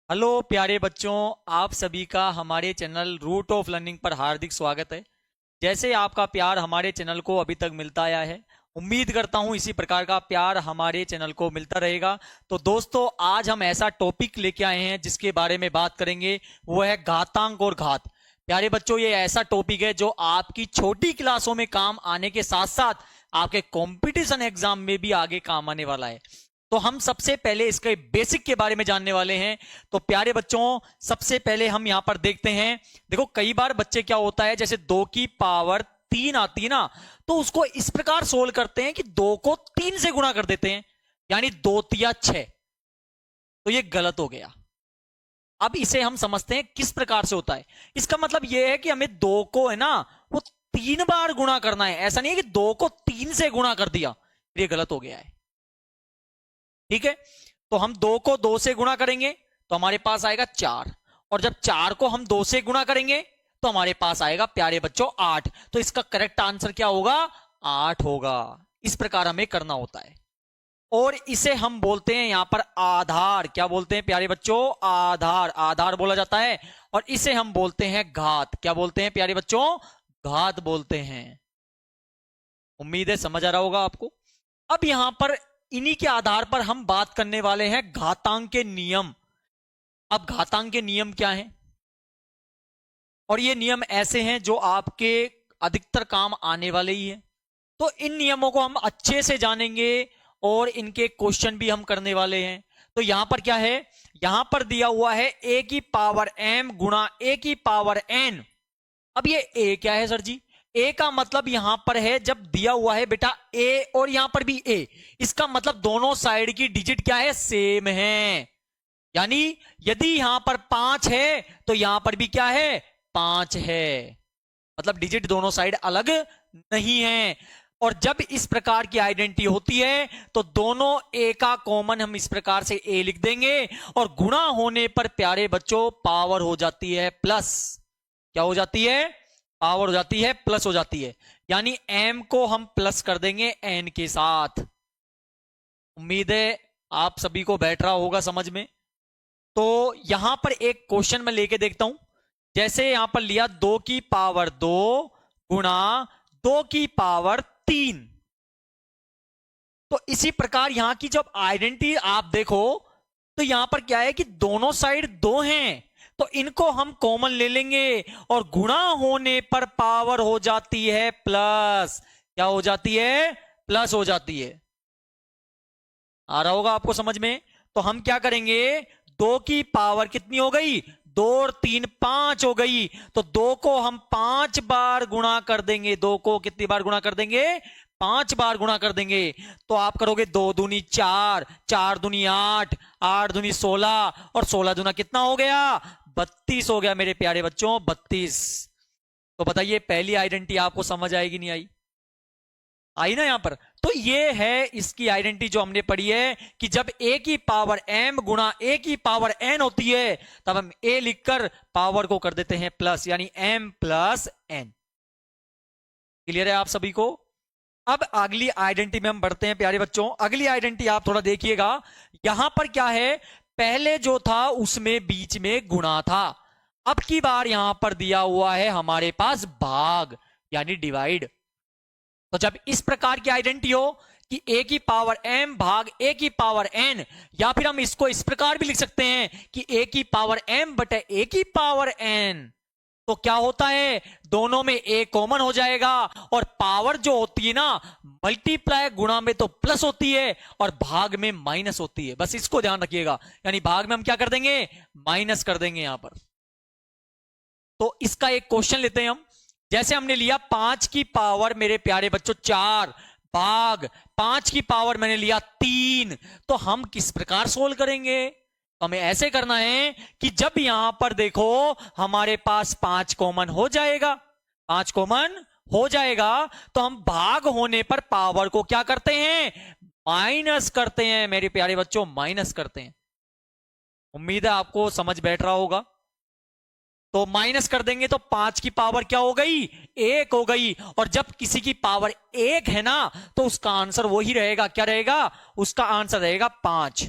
Hello प्यारे बच्चों, आप सभी का हमारे चैनल रूट ऑफ लर्निंग पर हार्दिक स्वागत है। जैसे आपका प्यार हमारे चैनल को अभी तक मिलता आया है, उम्मीद करता हूं इसी प्रकार का प्यार हमारे चैनल को मिलता रहेगा। तो दोस्तों, आज हम ऐसा टॉपिक लेके आए हैं जिसके बारे में बात करेंगे, वो है घातांक और घात। प्यारे बच्चों, ये ऐसा टॉपिक है जो आपकी छोटी क्लासों में काम आने के साथ साथ आपके कंपटीशन एग्जाम में भी आगे काम आने वाला है। तो हम सबसे पहले इसके बेसिक के बारे में जानने वाले हैं। तो प्यारे बच्चों, सबसे पहले हम यहां पर देखते हैं। देखो, कई बार बच्चे क्या होता है, जैसे 2 की पावर 3 आती ना, तो उसको इस प्रकार सोल्व करते हैं कि 2 को 3 से गुणा कर देते हैं, यानी 2 तिया 6। तो ये गलत हो गया। अब इसे हम समझते हैं किस प्रकार से होता है। इसका मतलब यह है कि हमें 2 को है ना, वो 3 बार गुणा करना है। ऐसा नहीं है कि 2 को 3 से गुणा कर दिया, ये गलत हो गया है। ठीक है, तो हम 2 को 2 से गुणा करेंगे तो हमारे पास आएगा 4, और जब 4 को हम 2 से गुणा करेंगे तो हमारे पास आएगा प्यारे बच्चों 8। तो इसका करेक्ट आंसर क्या होगा? 8 होगा। इस प्रकार हमें करना होता है, और इसे हम बोलते हैं यहां पर आधार। क्या बोलते हैं प्यारे बच्चों? आधार। आधार बोला जाता है। और इसे हम बोलते हैं घात। क्या बोलते हैं प्यारे बच्चों? घात बोलते हैं। उम्मीद है समझ आ रहा होगा आपको। अब यहां पर इन्हीं के आधार पर हम बात करने वाले हैं घातांक के नियम। अब घातांक के नियम क्या हैं, और ये नियम ऐसे हैं जो आपके अधिकतर काम आने वाले ही हैं। तो इन नियमों को हम अच्छे से जानेंगे और इनके क्वेश्चन भी हम करने वाले हैं। तो यहां पर क्या है, यहां पर दिया हुआ है a की पावर m गुणा a की पावर n। अब ये a क्या है सर जी? a का मतलब यहां पर है, जब दिया हुआ है बेटा a और यहां पर भी a, इसका मतलब दोनों साइड की डिजिट क्या है? सेम है। यानी यदि यहां पर 5 है तो यहां पर भी क्या है? 5 है। मतलब डिजिट दोनों साइड अलग नहीं है। और जब इस प्रकार की आइडेंटिटी होती है तो दोनों ए का कॉमन हम इस प्रकार से ए लिख देंगे, और गुणा होने पर प्यारे बच्चों पावर हो जाती है प्लस। क्या हो जाती है? पावर हो जाती है, प्लस हो जाती है। यानी एम को हम प्लस कर देंगे एन के साथ। उम्मीद है आप सभी को बैठ रहा होगा समझ में। तो यहां पर एक क्वेश्चन मैं लेके देखता हूं। जैसे यहां पर लिया 2 की पावर 2 गुणा 2 की पावर 3। तो इसी प्रकार यहां की जब आइडेंटिटी आप देखो, तो यहां पर क्या है कि दोनों साइड 2 हैं, तो इनको हम कॉमन ले लेंगे, और गुणा होने पर पावर हो जाती है प्लस। क्या हो जाती है? प्लस हो जाती है। आ रहा होगा आपको समझ में। तो हम क्या करेंगे, 2 की पावर कितनी हो गई? 2 और 3 5 हो गई। तो 2 को हम 5 बार गुणा कर देंगे। 2 को कितनी बार गुणा कर देंगे? 5 बार गुणा कर देंगे। तो आप करोगे 2 दूनी 4, 4 दूनी 8, 8 दूनी 16, और 16 दूना कितना हो गया? 32 हो गया मेरे प्यारे बच्चों, 32। तो बताइए पहली आइडेंटिटी आपको समझ आएगी नहीं आई? आई ना यहां पर। तो ये है इसकी आइडेंटिटी जो हमने पढ़ी है, कि जब a की पावर m गुणा a की पावर n होती है, तब हम a लिखकर पावर को कर देते हैं प्लस, यानी m प्लस n। क्लियर है आप सभी को? अब अगली आइडेंटिटी में हम बढ़ते हैं प्यारे बच्चों। अगली आइडेंटिटी आप थोड़ा देखिएगा। यहां पर क्या है, पहले जो था उसमें बीच में गुणा था। अब की बार यहां पर दिया हुआ है हमारे पास भाग, यानी डिवाइड। तो जब इस प्रकार की आइडेंटिटी हो कि a की पावर m भाग a की पावर n, या फिर हम इसको इस प्रकार भी लिख सकते हैं कि a की पावर m बटे a की पावर n, तो क्या होता है, दोनों में a कॉमन हो जाएगा, और पावर जो होती है ना, मल्टीप्लाई गुणा में तो प्लस होती है और भाग में माइनस होती है। बस इसको ध्यान रखिएगा। यानी भाग में हम क्या कर देंगे? माइनस कर देंगे यहां पर। तो इसका एक क्वेश्चन लेते हैं हम। जैसे हमने लिया 5 की पावर मेरे प्यारे बच्चों 4 भाग 5 की पावर मैंने लिया 3, तो हम किस प्रकार सोल्व करेंगे? तो हमें ऐसे करना है कि जब यहां पर देखो हमारे पास 5 कॉमन हो जाएगा, 5 कॉमन हो जाएगा, तो हम भाग होने पर पावर को क्या करते हैं? माइनस करते हैं मेरे प्यारे बच्चों, माइनस करते हैं। उम्मीद है आपको समझ बैठ रहा होगा। तो माइनस कर देंगे तो 5 की पावर क्या हो गई? 1 हो गई। और जब किसी की पावर 1 है ना, तो उसका आंसर वही रहेगा। क्या रहेगा? उसका आंसर रहेगा 5।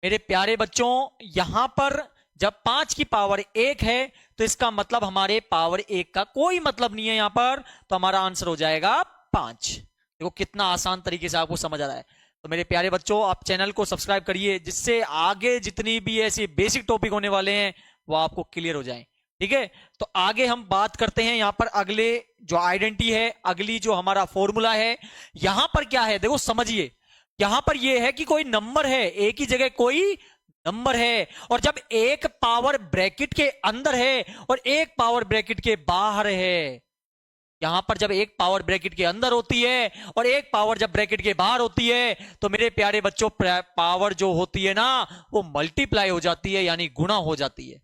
मेरे प्यारे बच्चों, यहां पर जब 5 की पावर 1 है तो इसका मतलब हमारे पावर 1 का कोई मतलब नहीं है यहां पर, तो हमारा आंसर हो जाएगा 5। देखो कितना आसान तरीके से आपको समझ आ रहा है। तो मेरे प्यारे बच्चों, आप चैनल को सब्सक्राइब करिए, जिससे आगे जितनी भी ऐसी बेसिक टॉपिक होने वाले हैं वो आपको क्लियर हो जाए। ठीक है, तो आगे हम बात करते हैं यहां पर अगले जो आइडेंटिटी है, अगली जो हमारा फॉर्मूला है। यहां पर क्या है, देखो समझिए, यहां पर यह है कि कोई नंबर है, एक ही जगह कोई नंबर है, और जब एक पावर ब्रैकेट के अंदर है और एक पावर ब्रैकेट के बाहर है, यहां पर जब एक पावर ब्रैकेट के अंदर होती है और एक पावर जब ब्रैकेट के बाहर होती है, तो मेरे प्यारे बच्चों पावर जो होती है ना वो मल्टीप्लाई हो जाती है, यानी गुणा हो जाती है।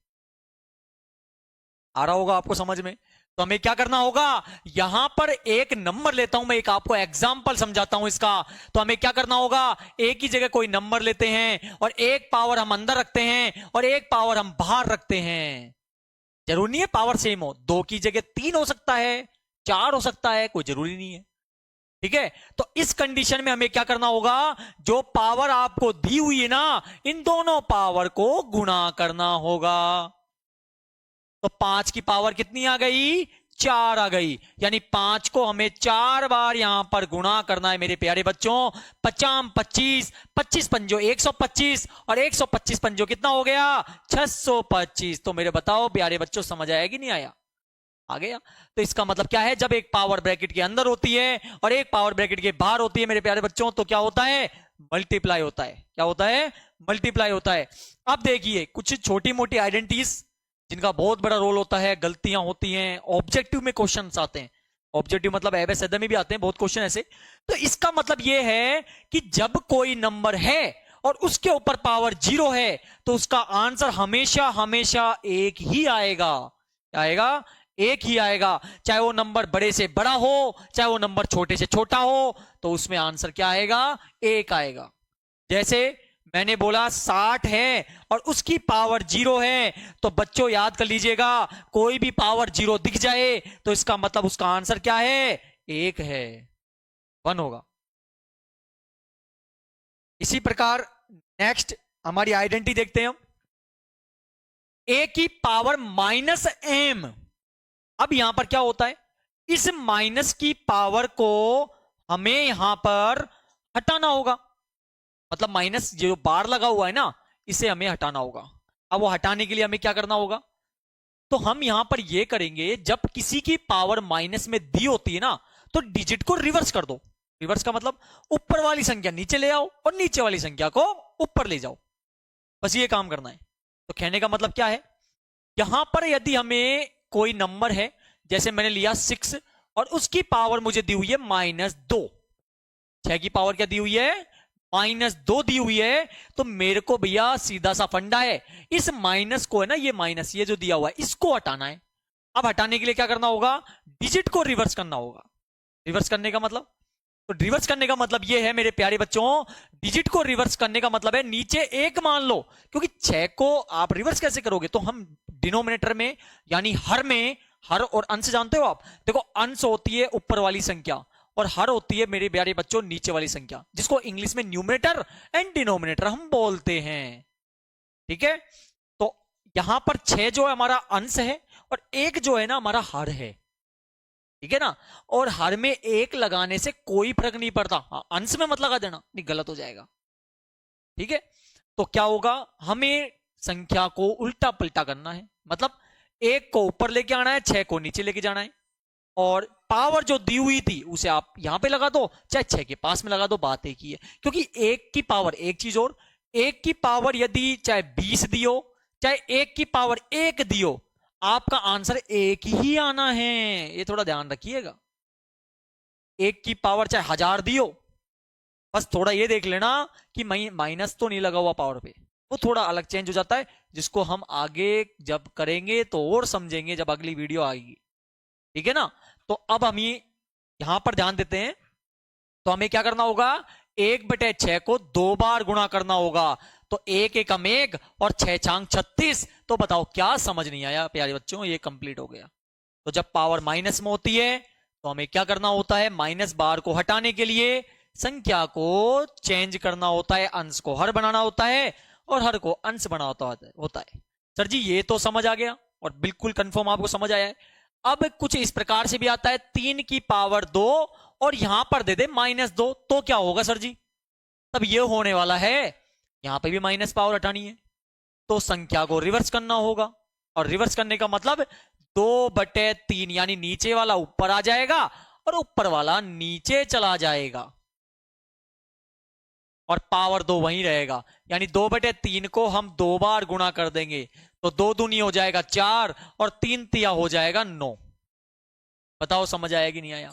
आ रहा होगा आपको समझ में? तो हमें क्या करना होगा, यहां पर एक नंबर लेता हूं मैं, एक आपको एग्जांपल समझाता हूं इसका। तो हमें क्या करना होगा, एक ही जगह कोई नंबर लेते हैं और एक पावर हम अंदर रखते हैं और एक पावर हम बाहर रखते हैं। जरूरी नहीं है पावर सेम हो, 2 की जगह 3 हो सकता है, 4 हो सकता है, कोई जरूरी नहीं है। ठीक है, तो इस कंडीशन में हमें क्या करना होगा, जो पावर आपको दी हुई है ना, इन दोनों पावर को गुणा करना होगा। तो 5 की पावर कितनी आ गई, 4 आ गई, यानी 5 को हमें 4 बार यहां पर गुणा करना है मेरे प्यारे बच्चों। 50 25, 25 पंजो 125 और 125 पंजो कितना हो गया, 625। तो मेरे बताओ प्यारे बच्चों, समझ आया कि नहीं आया? आ गया। तो इसका मतलब क्या है, जब एक पावर ब्रैकेट के अंदर होती है और एक पावर ब्रैकेट के बाहर होती है मेरे प्यारे बच्चों, तो क्या होता है, मल्टीप्लाई होता है। क्या होता है, मल्टीप्लाई होता है। अब देखिए कुछ छोटी मोटी आइडेंटिटीज जिनका बहुत बड़ा रोल होता है, गलतियां होती हैं, ऑब्जेक्टिव में क्वेश्चन आते हैं। ऑब्जेक्टिव मतलब एबीसीडी में भी आते हैं बहुत क्वेश्चन ऐसे। तो इसका मतलब यह है कि जब कोई नंबर है और उसके ऊपर पावर 0 है, तो उसका आंसर हमेशा हमेशा एक ही आएगा। क्या आएगा, एक ही आएगा। चाहे वो नंबर बड़े से बड़ा हो, चाहे वो नंबर छोटे से छोटा हो, तो उसमें आंसर क्या आएगा, एक आएगा। जैसे मैंने बोला 60 है और उसकी पावर 0 है, तो बच्चों याद कर लीजिएगा, कोई भी पावर 0 दिख जाए तो इसका मतलब उसका आंसर क्या है, एक है, 1 होगा। इसी प्रकार नेक्स्ट हमारी आइडेंटिटी देखते हैं हम, ए की पावर -m। अब यहां पर क्या होता है, इस माइनस की पावर को हमें यहां पर हटाना होगा। मतलब माइनस जो बार लगा हुआ है ना, इसे हमें हटाना होगा। अब वो हटाने के लिए हमें क्या करना होगा, तो हम यहां पर ये करेंगे, जब किसी की पावर माइनस में दी होती है ना, तो डिजिट को रिवर्स कर दो। रिवर्स का मतलब ऊपर वाली संख्या नीचे ले आओ और नीचे वाली संख्या को ऊपर ले जाओ, बस ये काम करना है। तो कहने का मतलब क्या है, यहां पर यदि हमें कोई नंबर है, जैसे मैंने लिया 6 और उसकी पावर मुझे दी हुई है -2, 6 की पावर क्या दी हुई है, -2 दी हुई है, तो मेरे को भैया सीधा सा फंडा है, इस माइनस को है ना, ये माइनस ये जो दिया हुआ है इसको हटाना है। अब हटाने के लिए क्या करना होगा, डिजिट को रिवर्स करना होगा। रिवर्स करने का मतलब, तो रिवर्स करने का मतलब ये है मेरे प्यारे बच्चों, डिजिट को रिवर्स करने का मतलब है नीचे एक मान लो, क्योंकि 6 को आप रिवर्स कैसे करोगे, तो हम डिनोमिनेटर में यानी हर में, हर और अंश जानते हो आप, देखो अंश होती है ऊपर वाली संख्या और हर होती है मेरे प्यारे बच्चों नीचे वाली संख्या, जिसको इंग्लिश में न्यूमरेटर एंड डिनोमिनेटर हम बोलते हैं। ठीक है, तो यहां पर 6 जो है हमारा अंश है और 1 जो है ना हमारा हर है। ठीक है ना, और हर में 1 लगाने से कोई फर्क नहीं पड़ता, अंश में मत लगा देना, नहीं गलत हो जाएगा। ठीक है, तो क्या होगा, हमें संख्या को उल्टा पलटा करना है, मतलब 1 को ऊपर लेके आना है, 6 को नीचे लेके जाना है, और पावर जो दी हुई थी उसे आप यहां पे लगा दो, चाहे 6 के पास में लगा दो, बात एक ही है। क्योंकि 1 की पावर, एक चीज और, 1 की पावर यदि चाहे 20 दियो, चाहे 1 की पावर 1 दियो, आपका आंसर एक ही आना है, ये थोड़ा ध्यान रखिएगा। 1 की पावर चाहे 1000 दियो, बस थोड़ा ये देख लेना कि माइनस तो नहीं लगा हुआ पावर पे, वो थोड़ा अलग चेंज हो जाता है, जिसको हम आगे जब करेंगे तो और समझेंगे जब अगली वीडियो आएगी। ठीक है ना, तो अब हम यहां पर ध्यान देते हैं, तो हमें क्या करना होगा, 1/6 को 2 बार गुणा करना होगा, तो 1 एकम 1 और 6 छांग 36। तो बताओ क्या समझ नहीं आया प्यारे बच्चों, ये कंप्लीट हो गया। तो जब पावर माइनस में होती है तो हमें क्या करना होता है, माइनस बार को हटाने के लिए संख्या को चेंज करना होता है, अंश को हर बनाना होता है और हर को अंश बनाना होता है। सर जी ये तो समझ आ गया और बिल्कुल कंफर्म आपको समझ आया है। अब कुछ इस प्रकार से भी आता है 3 की पावर 2 और यहां पर दे दे -2, तो क्या होगा सर जी? तब ये होने वाला है, यहां पे भी माइनस पावर हटानी है तो संख्या को रिवर्स करना होगा। और रिवर्स करने का मतलब 2/3 यानी नीचे वाला ऊपर आ जाएगा और ऊपर वाला नीचे चला जाएगा और पावर 2 वहीं रहेगा। यानी 2/3 को हम 2 बार गुणा कर देंगे तो 2 दूनी हो जाएगा 4 और 3 तिया हो जाएगा 9। बताओ समझ आया कि नहीं आया?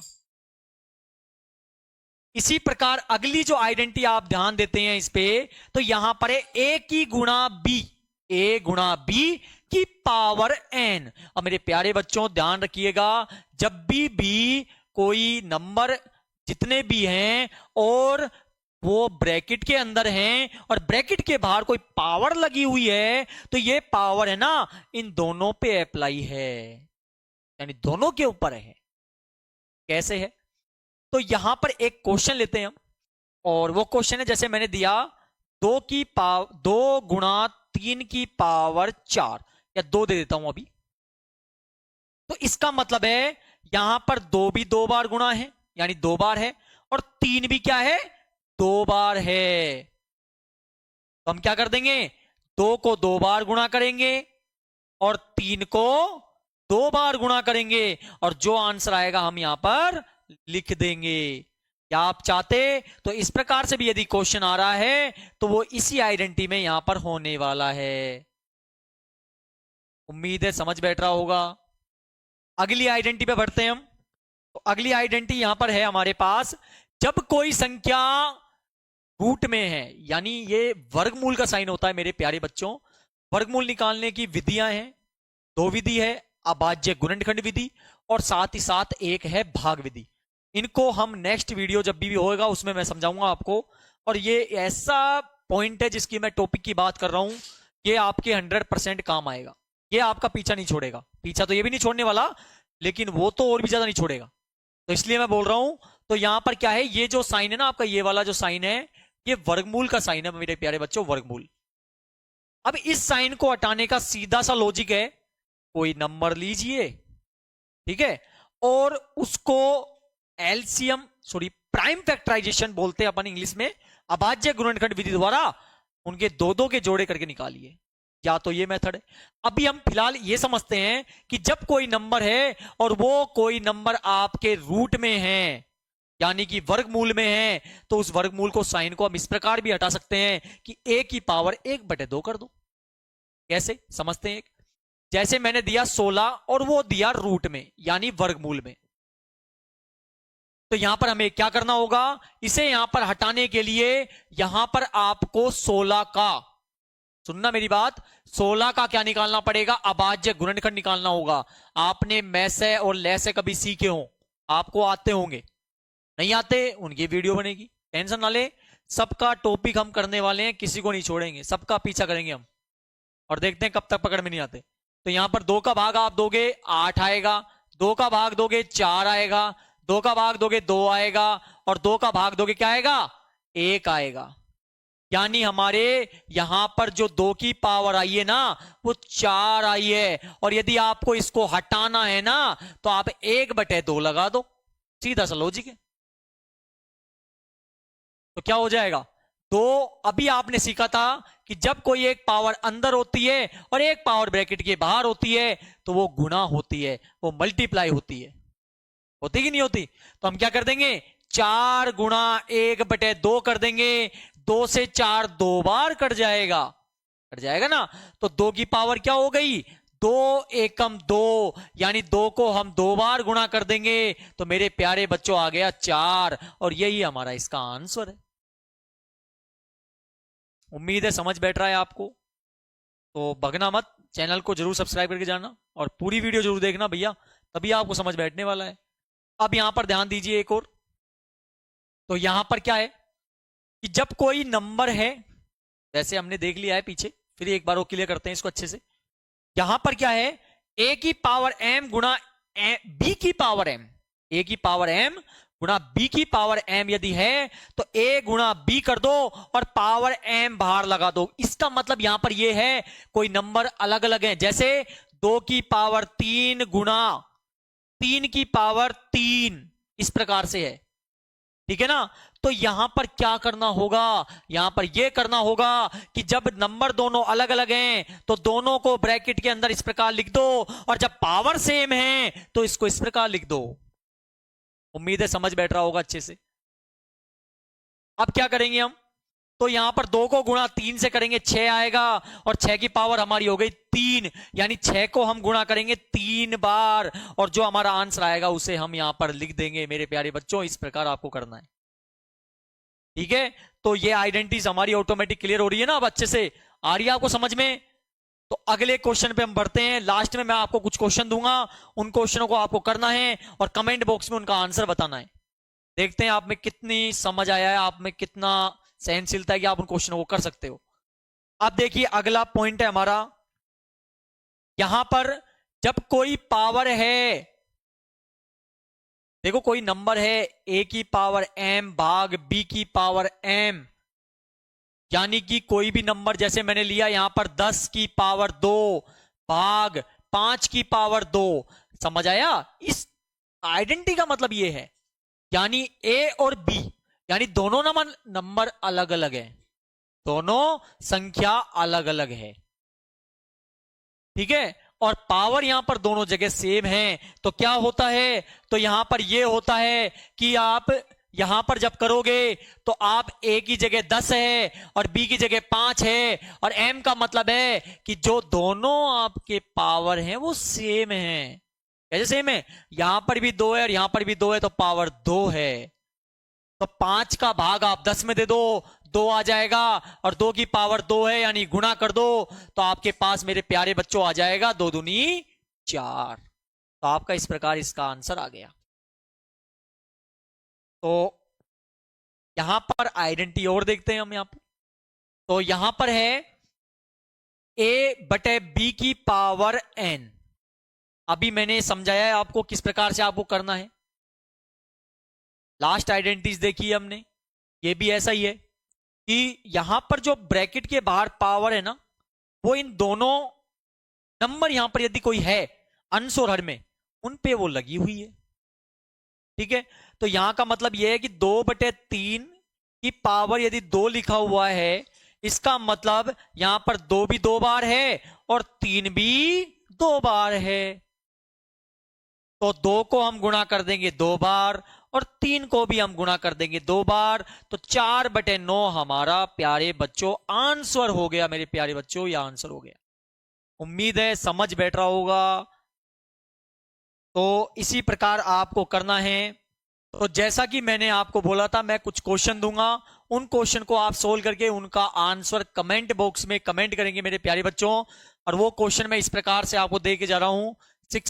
इसी प्रकार अगली जो आइडेंटिटी आप ध्यान देते हैं इस पे, तो यहां पर है ए की गुणा बी, ए गुणा बी की पावर एन। अब मेरे प्यारे बच्चों ध्यान रखिएगा, जब भी कोई नंबर जितने भी हैं और वो ब्रैकेट के अंदर हैं और ब्रैकेट के बाहर कोई पावर लगी हुई है, तो ये पावर है ना इन दोनों पे अप्लाई है, यानी दोनों के ऊपर है। कैसे है? तो यहां पर एक क्वेश्चन लेते हैं हम, और वो क्वेश्चन है जैसे मैंने दिया 2 गुणा 3 की पावर 4, या 2 दे देता हूं अभी। तो इसका मतलब है यहां पर 2 भी 2 बार गुणा है यानी 2 बार है, और 3 भी क्या है 2 बार है। तो हम क्या कर देंगे, 2 को 2 बार गुणा करेंगे और 3 को 2 बार गुणा करेंगे, और जो आंसर आएगा हम यहां पर लिख देंगे। क्या आप चाहते तो इस प्रकार से भी यदि क्वेश्चन आ रहा है तो वो इसी आइडेंटिटी में यहां पर होने वाला है। उम्मीद है समझ बैठ रहा होगा। अगली आइडेंटिटी पे बढ़ते हैं हम। तो अगली आइडेंटिटी यहां पर है हमारे पास, जब कोई संख्या रूट में है, यानी ये वर्गमूल का साइन होता है मेरे प्यारे बच्चों। वर्गमूल निकालने की विधियां हैं, 2 विधि है, अभाज्य गुणनखंड विधि और साथ ही साथ एक है भाग विधि। इनको हम नेक्स्ट वीडियो जब भी होगा उसमें मैं समझाऊंगा आपको। और ये ऐसा पॉइंट है जिसकी मैं टॉपिक की बात कर रहा हूं, ये आपके 100% काम आएगा, ये आपका पीछा नहीं छोड़ेगा। पीछा तो ये भी नहीं छोड़ने वाला, लेकिन वो तो और भी ज्यादा नहीं छोड़ेगा, तो इसलिए मैं बोल रहा हूं। तो यहां पर क्या है, ये जो साइन है ना आपका, ये वाला जो साइन है, ये वर्गमूल का साइन है मेरे प्यारे बच्चों, वर्गमूल। अब इस साइन को हटाने का सीधा सा लॉजिक है, कोई नंबर लीजिए, ठीक है, और उसको एलसीएम प्राइम फैक्टराइजेशन बोलते हैं अपन इंग्लिश में, अभाज्य गुणनखंड विधि द्वारा उनके 2-2 के जोड़े करके निकालिए। या तो ये मेथड है। अभी हम फिलहाल ये समझते हैं कि जब कोई नंबर है और वो कोई नंबर आपके रूट में है यानी कि वर्गमूल में है, तो उस वर्गमूल को साइन को हम इस प्रकार भी हटा सकते हैं कि a की पावर 1/2 कर दो। कैसे समझते हैं? जैसे मैंने दिया 16 और वो दिया रूट में यानी वर्गमूल में, तो यहां पर हमें क्या करना होगा, इसे यहां पर हटाने के लिए यहां पर आपको 16 का, सुनना मेरी बात, 16 का क्या निकालना पड़ेगा, अभाज्य गुणनखंड निकालना होगा। आपने में से और ले से कभी सीखे हो, आपको आते होंगे, नहीं आते उनकी वीडियो बनेगी, टेंशन ना ले। सबका टॉपिक हम करने वाले हैं, किसी को नहीं छोड़ेंगे, सबका पीछा करेंगे हम, और देखते हैं कब तक पकड़ में नहीं आते। तो यहां पर 2 का भाग आप दोगे 8 आएगा, 2 का भाग दोगे 4 आएगा, 2 का भाग दोगे 2 आएगा, और 2 का भाग दोगे क्या आएगा, 1 आएगा। यानी हमारे यहां पर जो 2 की पावर आई है ना वो 4 आई है, और यदि आपको इसको हटाना है ना तो आप 1/2 लगा दो, सीधा सा लॉजिक है। तो क्या हो जाएगा, 2, अभी आपने सीखा था कि जब कोई एक पावर अंदर होती है और एक पावर ब्रैकेट के बाहर होती है तो वो गुणा होती है, वो मल्टीप्लाई होती है, होती कि नहीं होती? तो हम क्या कर देंगे, 4 गुणा 1/2 कर देंगे, 2 से 4 2 बार कट जाएगा, कट जाएगा ना। तो 2 की पावर क्या हो गई, 2 एकम 2, यानी 2 को हम 2 बार गुणा कर देंगे, तो मेरे प्यारे बच्चों आ गया 4, और यही हमारा इसका आंसर है। उम्मीद है समझ बैठ रहा है आपको। तो भगना मत, चैनल को जरूर सब्सक्राइब करके जाना और पूरी वीडियो जरूर देखना भैया, तभी आपको समझ बैठने वाला है। अब यहां पर ध्यान दीजिए एक और, तो यहां पर क्या है कि जब कोई नंबर है, वैसे हमने देख लिया है पीछे, फिर एक बार वो क्लियर करते हैं इसको अच्छे से। यहां पर क्या है, a की पावर m गुणा b की पावर m, a की पावर m गुणा बी की पावर m यदि है तो a गुणा b कर दो और पावर m बाहर लगा दो। इसका मतलब यहां पर ये है कोई नंबर अलग अलग है, जैसे 2 की पावर 3 गुणा 3 की पावर 3 इस प्रकार से है, ठीक है ना। तो यहां पर क्या करना होगा, यहां पर यह करना होगा कि जब नंबर दोनों अलग अलग हैं तो दोनों को ब्रैकेट के अंदर इस प्रकार लिख दो, और जब पावर सेम है तो इसको इस प्रकार लिख दो। उम्मीद है समझ बैठ रहा होगा अच्छे से। अब क्या करेंगे हम, तो यहां पर 2 को गुणा 3 से करेंगे 6 आएगा, और 6 की पावर हमारी हो गई 3, यानी 6 को हम गुणा करेंगे 3 बार, और जो हमारा आंसर आएगा उसे हम यहां पर लिख देंगे मेरे प्यारे बच्चों। इस प्रकार आपको करना है, ठीक है। तो ये आइडेंटिटीज हमारी ऑटोमेटिक क्लियर हो रही है ना, अब अच्छे से आ रही है आपको समझ में। तो अगले क्वेश्चन पे हम बढ़ते हैं। लास्ट में मैं आपको कुछ क्वेश्चन दूंगा, उन क्वेश्चनों को आपको करना है और कमेंट बॉक्स में उनका आंसर बताना है। देखते हैं आप में कितनी समझ आया है, आप में कितना सहनशीलता है कि आप उन क्वेश्चनों को कर सकते हो। अब देखिए अगला पॉइंट है हमारा, यहां पर जब कोई पावर है, देखो कोई नंबर है a की पावर m भाग b की पावर m, यानी कि कोई भी नंबर जैसे मैंने लिया यहां पर 10 की पावर 2 भाग 5 की पावर 2, समझ आया। इस आइडेंटिटी का मतलब ये है, यानी a और b यानी दोनों नंबर अलग अलग है, दोनों संख्या अलग अलग है, ठीक है। और पावर यहां पर दोनों जगह सेम है, तो क्या होता है, तो यहां पर यह होता है कि आप यहां पर जब करोगे तो आप a की जगह 10 है और b की जगह 5 है, और m का मतलब है कि जो दोनों आपके पावर हैं वो सेम है। कैसे सेम है, यहां पर भी 2 है और यहां पर भी 2 है, तो पावर 2 है। तो 5 का भाग आप 10 में दे दो, 2 आ जाएगा, और 2 की पावर 2 है यानी गुणा कर दो, तो आपके पास मेरे प्यारे बच्चों आ जाएगा 2 दूनी 4। तो आपका इस प्रकार इसका आंसर आ गया। तो यहां पर आइडेंटिटी और देखते हैं हम यहां पर, तो यहां पर है a बटे b की पावर n। अभी मैंने समझाया है आपको किस प्रकार से आपको करना है। लास्ट आइडेंटिटीज देखी है हमने, ये भी ऐसा ही है कि यहां पर जो ब्रैकेट के बाहर पावर है ना, वो इन दोनों नंबर यहां पर यदि कोई है अंश और हर में, उन पे वो लगी हुई है, ठीक है। तो यहां का मतलब यह है कि 2/3 की पावर यदि 2 लिखा हुआ है, इसका मतलब यहां पर 2 भी 2 बार है और 3 भी 2 बार है। तो 2 को हम गुणा कर देंगे 2 बार और 3 को भी हम गुणा कर देंगे 2 बार, तो 4/9 हमारा प्यारे बच्चों आंसर हो गया। मेरे प्यारे बच्चों यह आंसर हो गया। उम्मीद है समझ बैठ रहा होगा। तो इसी प्रकार आपको करना है। तो जैसा कि मैंने आपको बोला था, मैं कुछ क्वेश्चन दूंगा, उन क्वेश्चन को आप सोल्व करके उनका आंसर कमेंट बॉक्स में कमेंट करेंगे मेरे प्यारे बच्चों। और वो क्वेश्चन मैं इस प्रकार से आपको दे के जा रहा हूं